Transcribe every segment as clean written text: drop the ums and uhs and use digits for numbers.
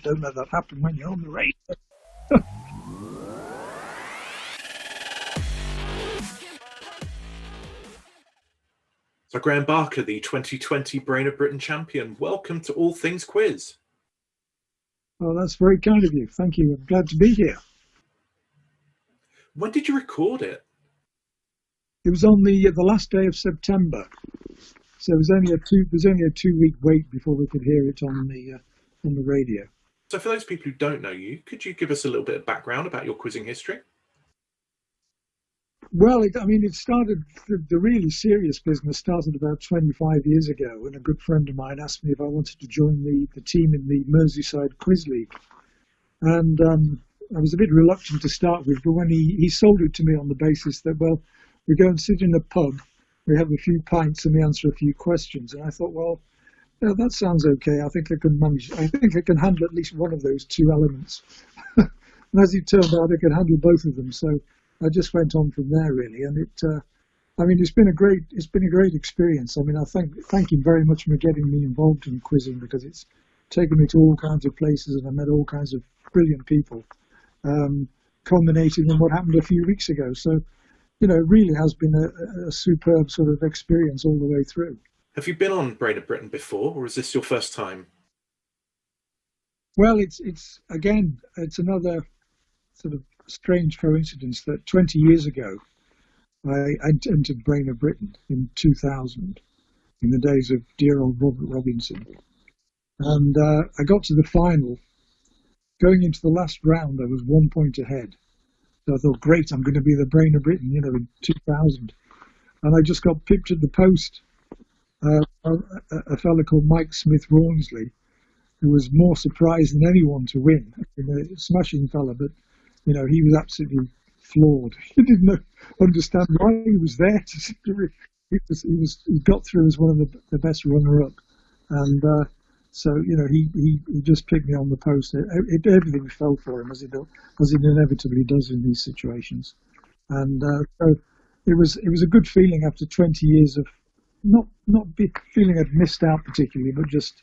Don't let that happen when you're on the radio. So Graham Barker, the 2020 Brain of Britain champion, welcome to All Things Quiz. Well, that's very kind of you. Thank you. I'm glad to be here. When did you record it? It was on the last day of September, so it was only a 2-week wait before we could hear it on the radio. So for those people who don't know you, could you give us a little bit of background about your quizzing history? Well, it started, the really serious business started about 25 years ago, when a good friend of mine asked me if I wanted to join the team in the Merseyside Quiz League. And I was a bit reluctant to start with, but when he sold it to me on the basis that, well, we go and sit in a pub, we have a few pints and we answer a few questions. And I thought, well, yeah, that sounds okay. I think I can manage. I think I can handle at least one of those two elements. And as it turned out, I could handle both of them. So I just went on from there, really. And it's been a great experience. I mean, I thank him very much for getting me involved in quizzing, because it's taken me to all kinds of places and I met all kinds of brilliant people, culminating in what happened a few weeks ago. So, it really has been a superb sort of experience all the way through. Have you been on Brain of Britain before, or is this your first time? Well, it's another sort of strange coincidence that 20 years ago, I entered Brain of Britain in 2000, in the days of dear old Robert Robinson. And I got to the final. Going into the last round, I was 1 point ahead. So I thought, great, I'm going to be the Brain of Britain, in 2000. And I just got pipped at the post. A fellow called Mike Smith-Rawnsley, who was more surprised than anyone to win. A smashing fella, but he was absolutely floored. He didn't understand why he was there. He got through as one of the best runner-up, and so he just picked me on the post. Everything fell for him, as it inevitably does in these situations, and so it was a good feeling after 20 years of not feeling I'd missed out particularly, but just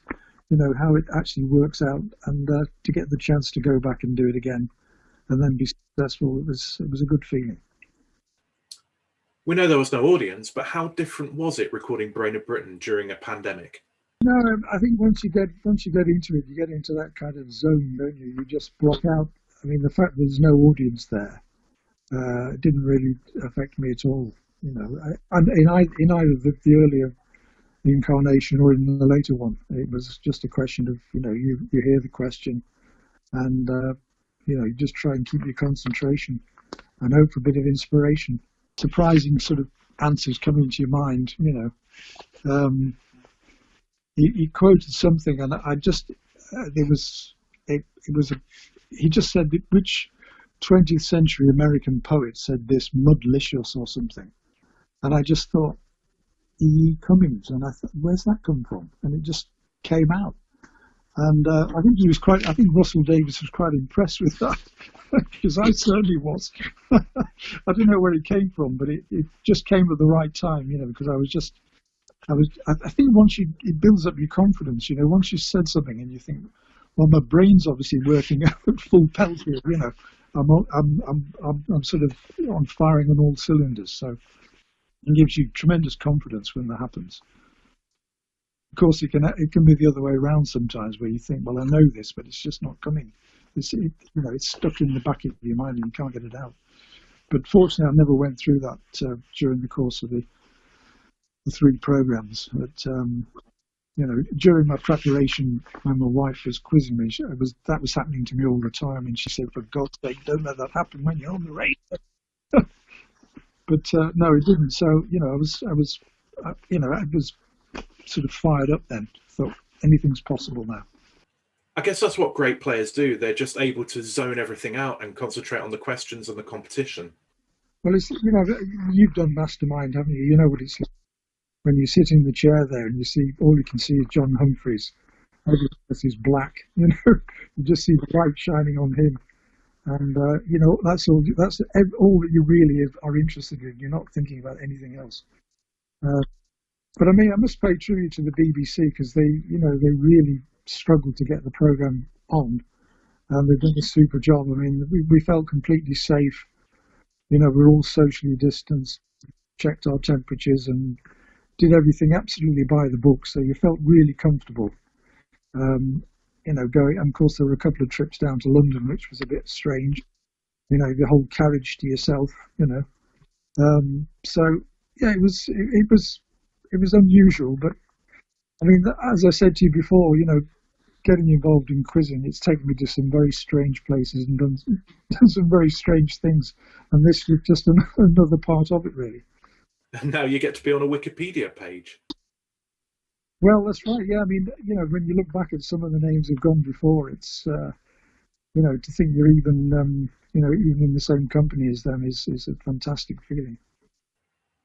how it actually works out, and to get the chance to go back and do it again and then be successful, it was a good feeling. We know there was no audience, but how different was it recording Brain of Britain during a pandemic? No, I think once you get into it, you get into that kind of zone, don't you? You just block out. I mean, the fact that there's no audience there, it didn't really affect me at all. And in either the earlier incarnation or in the later one, it was just a question of you hear the question, and you just try and keep your concentration and hope for a bit of inspiration, surprising sort of answers come into your mind. He quoted something, and I just he just said, which 20th century American poet said this, mudlicious or something, and I just thought E. Cummings, and I thought, where's that come from? And it just came out, and I think Russell Davies was quite impressed with that, because I certainly was. I don't know where it came from, but it just came at the right time, because I think once it builds up your confidence, once you said something and you think, well, my brain's obviously working at full pelt here, I'm sort of on firing on all cylinders. So it gives you tremendous confidence when that happens. Of course, it can be the other way around sometimes, where you think, well, I know this, but it's just not coming. It's stuck in the back of your mind and you can't get it out. But fortunately, I never went through that during the course of the 3 programs. But during my preparation, when my wife was quizzing me, that was happening to me all the time, and she said, "For God's sake, don't let that happen when you're on the radio." But no, it didn't. So I was sort of fired up then. Thought anything's possible now. I guess that's what great players do. They're just able to zone everything out and concentrate on the questions and the competition. Well, it's you've done Mastermind, haven't you? You know what it's like when you sit in the chair there and you see all you can see is John Humphreys. Everything else is black. You just see the light shining on him, and that's all. That's all that you really are interested in. You're not thinking about anything else. But I mean, I must pay tribute to the BBC, because they really struggled to get the programme on, and they've done a super job. I mean, we felt completely safe. You know, we're all socially distanced, checked our temperatures, and did everything absolutely by the book. So you felt really comfortable. You know, going. And of course, there were a couple of trips down to London, which was a bit strange. You know, the whole carriage to yourself. You know, so yeah, it was unusual. But I mean, as I said to you before, you know, getting involved in quizzing, it's taken me to some very strange places and done some very strange things. And this was just another part of it, really. And now you get to be on a Wikipedia page. Well, that's right. Yeah, I mean, you know, when you look back at some of the names who've gone before, it's you know, to think you're even you know, even in the same company as them is a fantastic feeling.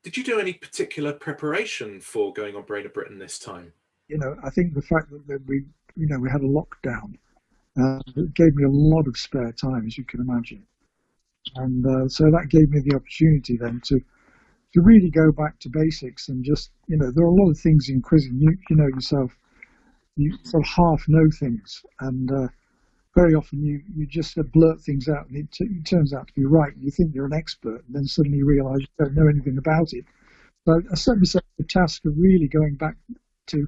Did you do any particular preparation for going on Brain of Britain this time? You know, I think the fact that we, you know, we had a lockdown, it gave me a lot of spare time, as you can imagine, and so that gave me the opportunity then to really go back to basics and just, you know, there are a lot of things in quizzing. You know yourself, you sort of half know things, and very often you just blurt things out, and it turns out to be right. You think you're an expert, and then suddenly you realise you don't know anything about it. So I set myself the task of really going back to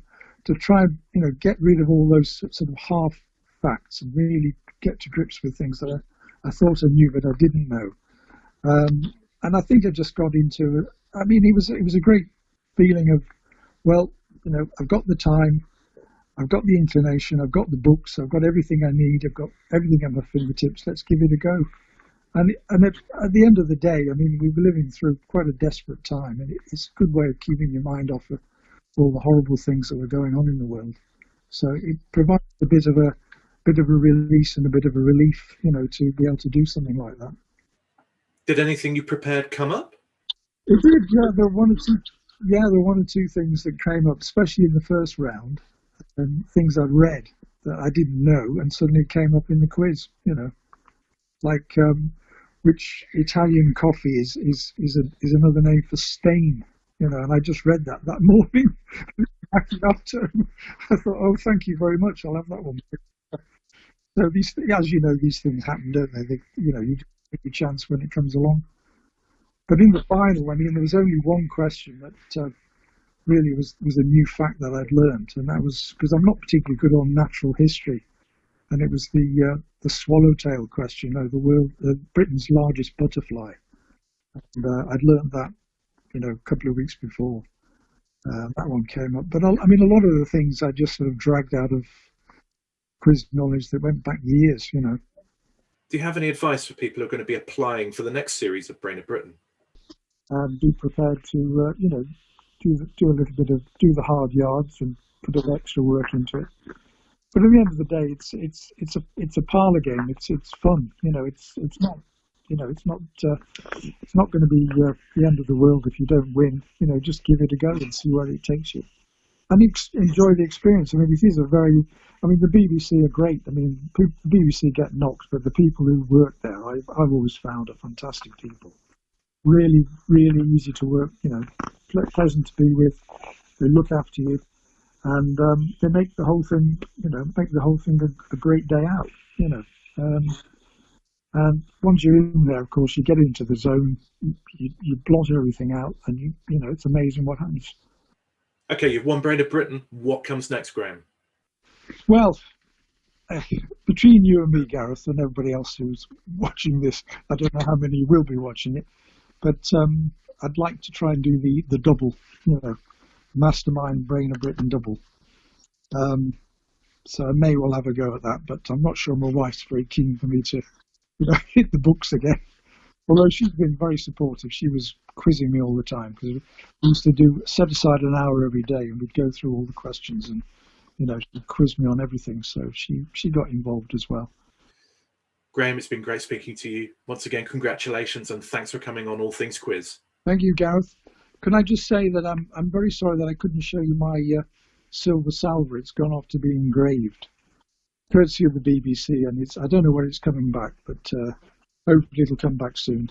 try and, you know, get rid of all those sort of half facts and really get to grips with things that I thought I knew but I didn't know. And I think I just got into. I mean, it was a great feeling of, well, you know, I've got the time, I've got the inclination, I've got the books, I've got everything I need, I've got everything at my fingertips. Let's give it a go. And at the end of the day, I mean, we were living through quite a desperate time, and it's a good way of keeping your mind off of all the horrible things that were going on in the world. So it provides a bit of a release and a bit of a relief, you know, to be able to do something like that. Did anything you prepared come up? It did, yeah. There were one or two things that came up, especially in the first round, and things I'd read that I didn't know, and suddenly came up in the quiz. You know, like which Italian coffee is another name for stain. You know, and I just read that morning. After, I thought, oh, thank you very much. I'll have that one. So these, as you know, these things happen, don't they? You know, you take a chance when it comes along. But in the final, I mean, there was only one question that really was a new fact that I'd learned, and that was because I'm not particularly good on natural history, and it was the swallowtail question, Britain's largest butterfly, and I'd learned that, you know, a couple of weeks before that one came up. But I mean, a lot of the things I just sort of dragged out of quiz knowledge that went back years, you know. Do you have any advice for people who are going to be applying for the next series of Brain of Britain? Be prepared to, you know, do a little bit of the hard yards and put a bit of extra work into it. But at the end of the day, it's a parlour game. It's fun, you know. It's not, you know, it's not going to be the end of the world if you don't win. You know, just give it a go and see where it takes you, and enjoy the experience. I mean, these are the BBC are great. I mean, the BBC get knocked, but the people who work there, I've always found are fantastic people. Really, really easy to work. You know, pleasant to be with. They look after you, and they make the whole thing, you know, a great day out. You know, and once you're in there, of course, you get into the zone. You blot everything out, and you know, it's amazing what happens. Okay, you've won Brain of Britain. What comes next, Graham? Well, between you and me, Gareth, and everybody else who's watching this, I don't know how many will be watching it, but I'd like to try and do the double, you know, Mastermind Brain of Britain double. So I may well have a go at that, but I'm not sure my wife's very keen for me to, you know, hit the books again. Although she's been very supportive. She was quizzing me all the time, because we used to set aside an hour every day, and we'd go through all the questions, and, you know, she'd quiz me on everything. So she got involved as well. Graham, it's been great speaking to you. Once again, congratulations, and thanks for coming on All Things Quiz. Thank you, Gareth. Can I just say that I'm very sorry that I couldn't show you my silver salver. It's gone off to be engraved, courtesy of the BBC, and I don't know when it's coming back, but hopefully it'll come back soon.